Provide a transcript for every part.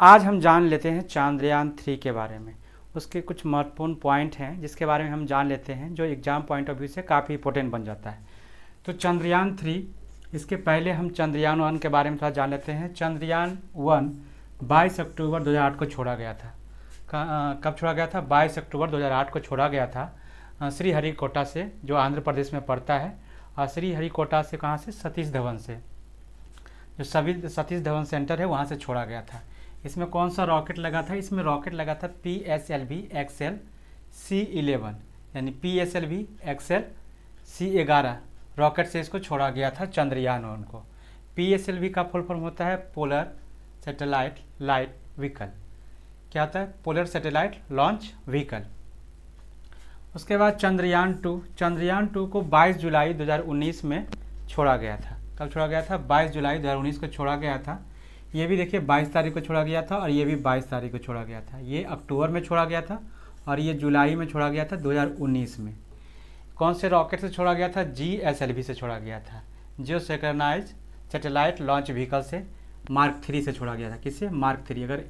आज हम जान लेते हैं चांद्रयान 3 के बारे में। उसके कुछ महत्वपूर्ण पॉइंट हैं जिसके बारे में हम जान लेते हैं, जो एग्ज़ाम पॉइंट ऑफ व्यू से काफ़ी इंपॉर्टेंट बन जाता है। तो चंद्रयान 3, इसके पहले हम चंद्रयान 1 के बारे में थोड़ा जान लेते हैं। चंद्रयान 1 22 अक्टूबर 2008 को छोड़ा गया था। कब छोड़ा गया था? 22 अक्टूबर 2008 को छोड़ा गया था श्रीहरिकोटा से, जो आंध्र प्रदेश में पड़ता है। और श्रीहरिकोटा से कहाँ से? सतीश धवन से, जो सतीश धवन सेंटर है वहाँ से छोड़ा गया था। इसमें कौन सा रॉकेट लगा था? इसमें रॉकेट लगा था PSLV XL C11, यानी PSLV XL C11 रॉकेट से इसको छोड़ा गया था चंद्रयान 1 को। PSLV का फुल फॉर्म होता है पोलर सैटेलाइट लाइट व्हीकल। क्या होता है? Polar satellite launch vehicle. उसके बाद चंद्रयान 2 को 22 जुलाई 2019 में छोड़ा गया था। कब छोड़ा गया था? 22 जुलाई 2019 को छोड़ा गया था। ये भी देखिए 22 तारीख को छोड़ा गया था और ये भी 22 तारीख को छोड़ा गया था। ये अक्टूबर में छोड़ा गया था और ये जुलाई में छोड़ा गया था 2019 में। कौन से रॉकेट से छोड़ा गया था? GSLV से छोड़ा गया था, जो सिंक्रोनाइज सैटेलाइट लॉन्च व्हीकल से मार्क 3 से छोड़ा गया था। किससे? मार्क 3। अगर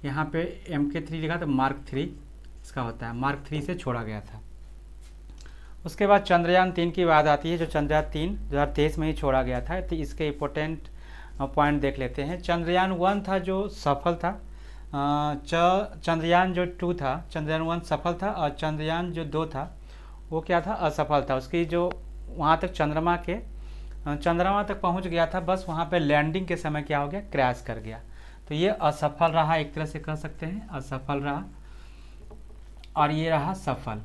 यहाँ पे MK3 लिखा तो मार्क 3 इसका होता है, मार्क 3 से छोड़ा गया था। उसके बाद चंद्रयान 3 की बात आती है, जो चंद्रयान 3 2023 में ही छोड़ा गया था। तो इसके इम्पोर्टेंट पॉइंट देख लेते हैं। चंद्रयान 1 था जो सफल था। चंद्रयान जो 2 था, चंद्रयान 1 सफल था और चंद्रयान जो 2 था वो क्या था? असफल था। उसकी जो वहाँ तक चंद्रमा तक पहुँच गया था, बस वहाँ पे लैंडिंग के समय क्या हो गया? क्रैश कर गया। तो ये असफल रहा, एक तरह से कह सकते हैं असफल रहा, और ये रहा सफल।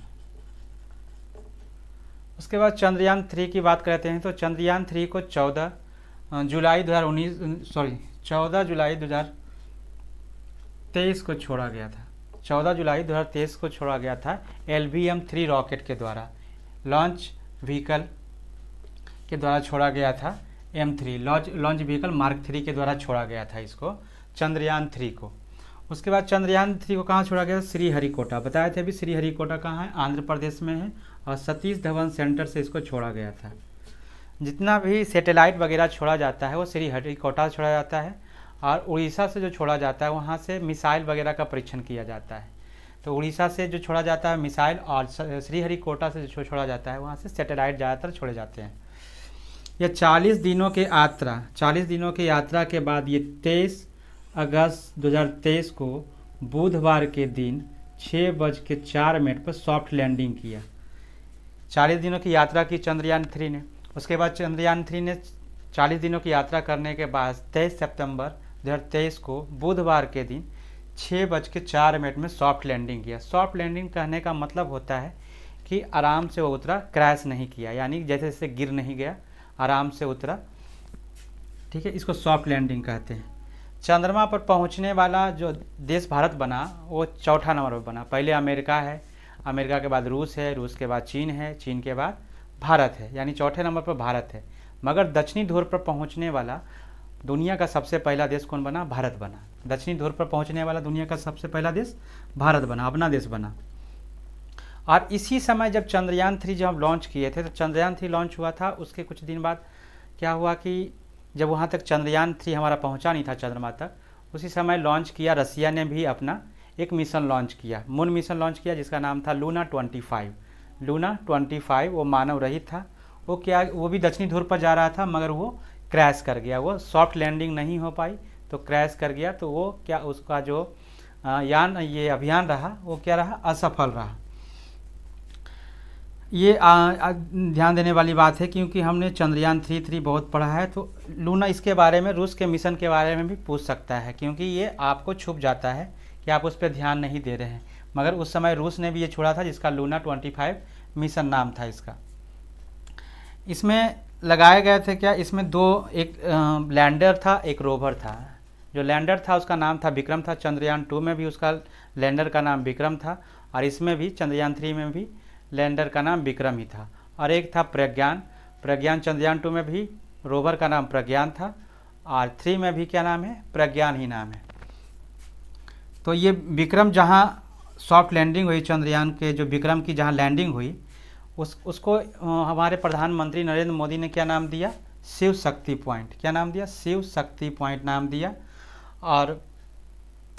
उसके बाद चंद्रयान 3 की बात करते हैं। तो चंद्रयान 3 को 14 जुलाई 2023 को छोड़ा गया था। 14 जुलाई 2023 को छोड़ा गया था LVM-3 रॉकेट के द्वारा, लॉन्च व्हीकल के द्वारा छोड़ा गया था। M3 लॉन्च व्हीकल मार्क 3 के द्वारा छोड़ा गया था इसको, चंद्रयान 3 को। उसके बाद चंद्रयान 3 को कहाँ छोड़ा गया? श्रीहरिकोटा। बताए थे अभी, श्रीहरिकोटा कहाँ है? आंध्र प्रदेश में है। और सतीश धवन सेंटर से इसको छोड़ा गया था। जितना भी सैटेलाइट वगैरह छोड़ा जाता है वो श्रीहरिकोटा से छोड़ा जाता है, और उड़ीसा से जो छोड़ा जाता है वहाँ से मिसाइल वगैरह का परीक्षण किया जाता है। तो उड़ीसा से जो छोड़ा जाता है मिसाइल, और श्रीहरिकोटा से जो छोड़ा जाता है वहाँ से सैटेलाइट ज़्यादातर छोड़े जाते हैं। यह 40 दिनों की यात्रा के बाद ये 23 अगस्त 2023 को बुधवार के दिन 6:04 पर सॉफ्ट लैंडिंग किया। 40 दिनों की यात्रा की चंद्रयान 3 ने। उसके बाद चंद्रयान 3 ने 40 दिनों की यात्रा करने के बाद 23 सितंबर 2023 को बुधवार के दिन 6:04 में सॉफ्ट लैंडिंग किया। सॉफ्ट लैंडिंग कहने का मतलब होता है कि आराम से वो उतरा, क्रैश नहीं किया, यानी जैसे जैसे गिर नहीं गया, आराम से उतरा। ठीक है, इसको सॉफ्ट लैंडिंग कहते हैं। चंद्रमा पर पहुंचने वाला जो देश भारत बना वो 4ठा नंबर पर बना। पहले अमेरिका है, अमेरिका के बाद रूस है, रूस के बाद चीन है, चीन के बाद भारत है, यानी 4ठे नंबर पर भारत है। मगर दक्षिणी ध्रुव पर पहुंचने वाला दुनिया का सबसे पहला देश कौन बना? भारत बना। दक्षिणी ध्रुव पर पहुंचने वाला दुनिया का सबसे पहला देश भारत बना, अपना देश बना। और इसी समय जब चंद्रयान 3 जब हम लॉन्च किए थे, तो चंद्रयान 3 लॉन्च हुआ था, उसके कुछ दिन बाद क्या हुआ कि जब वहाँ तक चंद्रयान 3 हमारा पहुँचा नहीं था चंद्रमा तक, उसी समय लॉन्च किया रसिया ने भी अपना एक मिशन लॉन्च किया, मून मिशन लॉन्च किया, जिसका नाम था लूना 25। वो मानव रहित था। वो भी दक्षिणी ध्रुव पर जा रहा था, मगर वो क्रैश कर गया। वो सॉफ्ट लैंडिंग नहीं हो पाई तो क्रैश कर गया। तो वो क्या, उसका जो ये अभियान रहा वो क्या रहा? असफल रहा। ये ध्यान देने वाली बात है, क्योंकि हमने चंद्रयान 3 बहुत पढ़ा है। तो लूना, इसके बारे में रूस के मिशन के बारे में भी पूछ सकता है, क्योंकि ये आपको छुप जाता है कि आप उस पर ध्यान नहीं दे रहे हैं। मगर उस समय रूस ने भी ये छोड़ा था, जिसका लूना 25 मिशन नाम था इसका। इसमें लगाए गए थे क्या? इसमें एक लैंडर था, एक रोवर था। जो लैंडर था उसका नाम था विक्रम था। चंद्रयान 2 में भी उसका लैंडर का नाम विक्रम था, और इसमें भी चंद्रयान 3 में भी लैंडर का नाम विक्रम ही था। और एक था प्रज्ञान चंद्रयान 2 में भी रोवर का नाम प्रज्ञान था, और 3 में भी क्या नाम है? प्रज्ञान ही नाम है। तो ये विक्रम जहाँ सॉफ्ट लैंडिंग हुई, चंद्रयान के जो विक्रम की जहाँ लैंडिंग हुई, उसको हमारे प्रधानमंत्री नरेंद्र मोदी ने क्या नाम दिया? शिव शक्ति पॉइंट। क्या नाम दिया? शिव शक्ति पॉइंट नाम दिया। और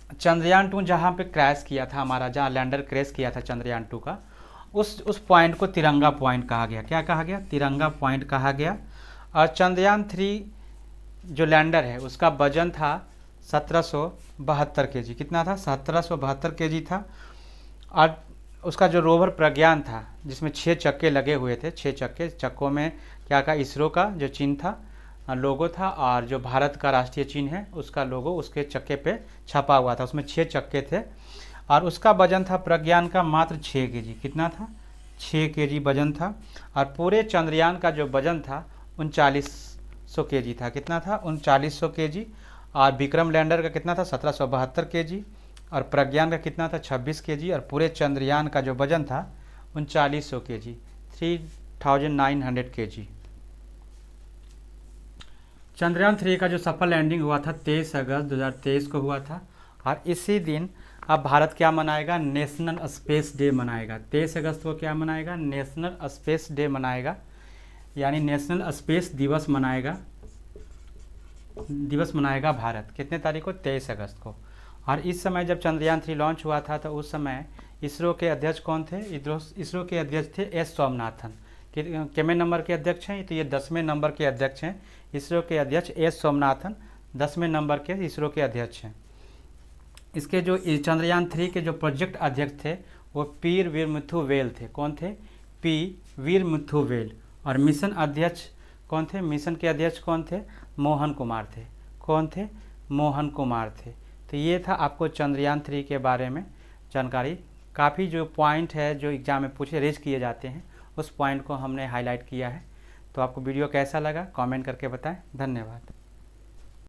चंद्रयान 2 जहाँ पे क्रैश किया था हमारा, जहाँ लैंडर क्रैश किया था चंद्रयान 2 का, उस पॉइंट को तिरंगा पॉइंट कहा गया। क्या कहा गया? तिरंगा पॉइंट कहा गया। और चंद्रयान 3 जो लैंडर है उसका वजन था 1772 केजी। कितना था? 1772 केजी था। और उसका जो रोवर प्रज्ञान था, जिसमें 6 चक्के लगे हुए थे, 6 चक्कों में क्या का इसरो का जो चिन्ह था, लोगो था, और जो भारत का राष्ट्रीय चिन्ह है उसका लोगो उसके चक्के पे छपा हुआ था। उसमें 6 चक्के थे और उसका वजन था प्रज्ञान का मात्र 6 केजी। कितना था? 6 केजी वजन था। और पूरे चंद्रयान का जो वजन था 3900 केजी था। कितना था? 3900 केजी। और विक्रम लैंडर का कितना था? 1772 केजी। और प्रज्ञान का कितना था? 26 केजी। और पूरे चंद्रयान का जो वजन था 3900 केजी, 3900 केजी। चंद्रयान 3 का जो सफल लैंडिंग हुआ था 23 अगस्त 2023 को हुआ था। और इसी दिन अब भारत क्या मनाएगा? नेशनल स्पेस डे मनाएगा। 23 अगस्त को क्या मनाएगा? नेशनल स्पेस डे मनाएगा, यानी नेशनल स्पेस दिवस मनाएगा भारत। कितने तारीख को? 23 अगस्त को। और इस समय जब चंद्रयान 3 लॉन्च हुआ था तो उस समय इसरो के अध्यक्ष कौन थे? इसरो के अध्यक्ष थे एस स्वामीनाथन। कितने नंबर के अध्यक्ष हैं? तो ये 10वें नंबर के अध्यक्ष हैं। इसरो के अध्यक्ष एस स्वामीनाथन 10वें नंबर के इसरो के अध्यक्ष हैं। इसके जो चंद्रयान 3 के जो प्रोजेक्ट अध्यक्ष थे वो पी वीरमुथु वेल थे। कौन थे? पी वीरमुथु वेल। और मिशन अध्यक्ष कौन थे? मिशन के अध्यक्ष कौन थे? मोहन कुमार थे। कौन थे? मोहन कुमार थे। तो ये था आपको चंद्रयान 3 के बारे में जानकारी। काफ़ी जो पॉइंट है जो एग्ज़ाम में पूछे रेज किए जाते हैं उस पॉइंट को हमने हाईलाइट किया है। तो आपको वीडियो कैसा लगा कमेंट करके बताएं। धन्यवाद।